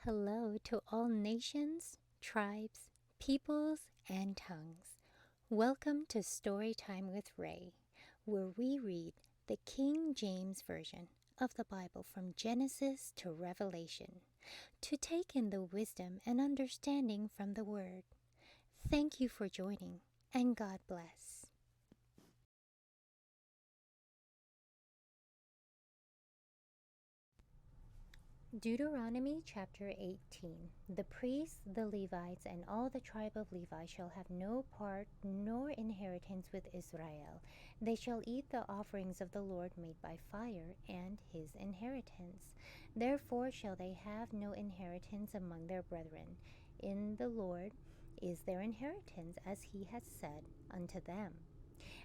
Hello to all nations, tribes, peoples, and tongues. Welcome to Storytime with Ray, where we read the King James Version of the Bible from Genesis to Revelation, to take in the wisdom and understanding from the Word. Thank you for joining, and God bless. Deuteronomy chapter 18. The priests, the Levites, and all the tribe of Levi shall have no part nor inheritance with Israel. They shall eat the offerings of the Lord made by fire, and his inheritance. Therefore shall they have no inheritance among their brethren. In the Lord is their inheritance, as he has said unto them.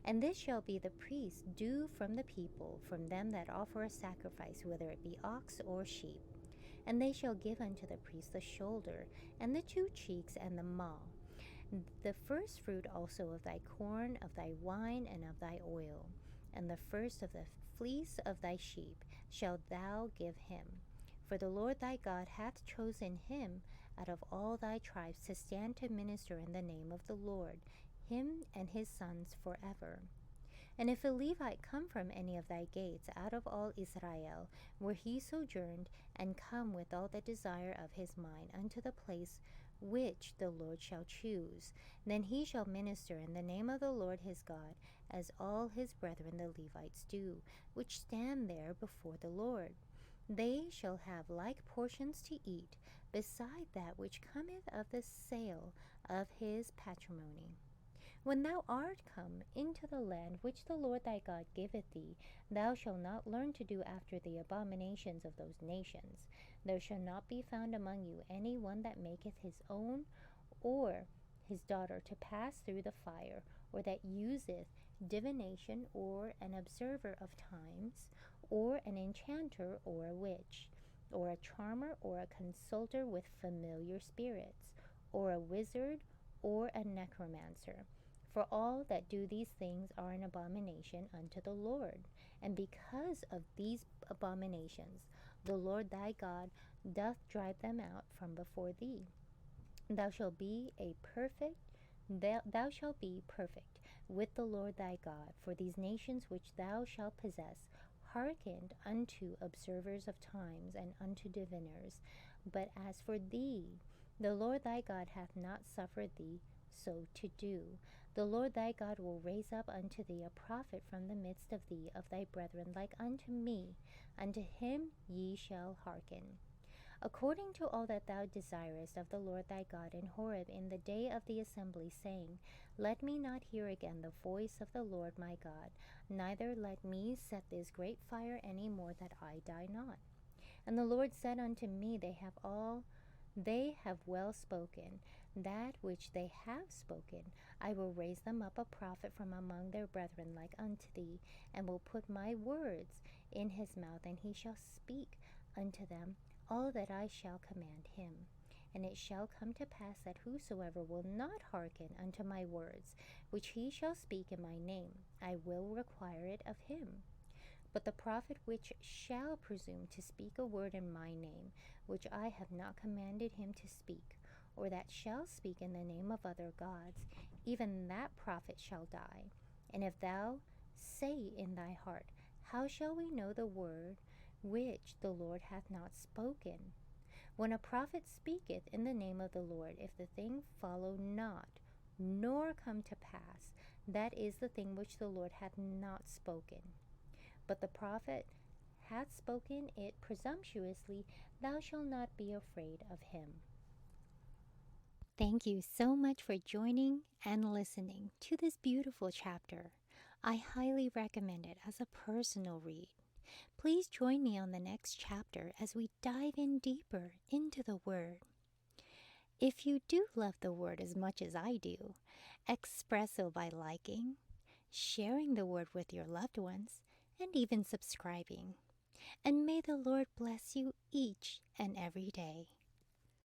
And this shall be the priest due from the people, from them that offer a sacrifice, whether it be ox or sheep. And they shall give unto the priest the shoulder, and the two cheeks, and the maw, the first fruit also of thy corn, of thy wine, and of thy oil, and the first of the fleece of thy sheep shalt thou give him. For the Lord thy God hath chosen him out of all thy tribes to stand to minister in the name of the Lord, him and his sons forever. And if a Levite come from any of thy gates out of all Israel, where he sojourned, and come with all the desire of his mind unto the place which the Lord shall choose, then he shall minister in the name of the Lord his God, as all his brethren the Levites do, which stand there before the Lord. They shall have like portions to eat, beside that which cometh of the sale of his patrimony. When thou art come into the land which the Lord thy God giveth thee, thou shalt not learn to do after the abominations of those nations. There shall not be found among you any one that maketh his own or his daughter to pass through the fire, or that useth divination, or an observer of times, or an enchanter, or a witch, or a charmer, or a consulter with familiar spirits, or a wizard, or a necromancer. For all that do these things are an abomination unto the Lord. And because of these abominations, the Lord thy God doth drive them out from before thee. Thou shalt be perfect with the Lord thy God, for these nations which thou shalt possess hearkened unto observers of times and unto diviners. But as for thee, the Lord thy God hath not suffered thee so to do. The Lord thy God will raise up unto thee a prophet from the midst of thee, of thy brethren, like unto me. Unto him ye shall hearken, according to all that thou desirest of the Lord thy God in Horeb in the day of the assembly, saying, Let me not hear again the voice of the Lord my God, neither let me set this great fire any more, that I die not. And the Lord said unto me, They have well spoken. That which they have spoken, I will raise them up a prophet from among their brethren like unto thee, and will put my words in his mouth, and he shall speak unto them all that I shall command him. And it shall come to pass that whosoever will not hearken unto my words, which he shall speak in my name, I will require it of him. But the prophet which shall presume to speak a word in my name, which I have not commanded him to speak, or that shall speak in the name of other gods, even that prophet shall die. And if thou say in thy heart, How shall we know the word which the Lord hath not spoken? When a prophet speaketh in the name of the Lord, if the thing follow not, nor come to pass, that is the thing which the Lord hath not spoken. But the prophet hath spoken it presumptuously, thou shalt not be afraid of him. Thank you so much for joining and listening to this beautiful chapter. I highly recommend it as a personal read. Please join me on the next chapter as we dive in deeper into the Word. If you do love the Word as much as I do, express so by liking, sharing the Word with your loved ones, and even subscribing. And may the Lord bless you each and every day.